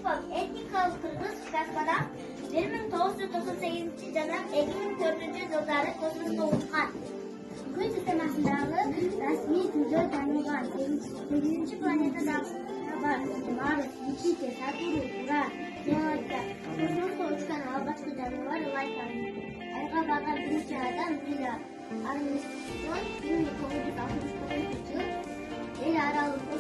Aripov etnikалық қырғыз жазбадан 1998 жылдан 2004 жылдары космосқа ұшқан. Күн системасындағы ресми түрде танылған 8-ші планетадағы Марс, Юпитер, Сатурн, Уран, Мегалайда космосқа ұшқан алғашқы жануар Лайка. Айға барған бірінші адам Нил Армстронг 1969 жылы ел аралығында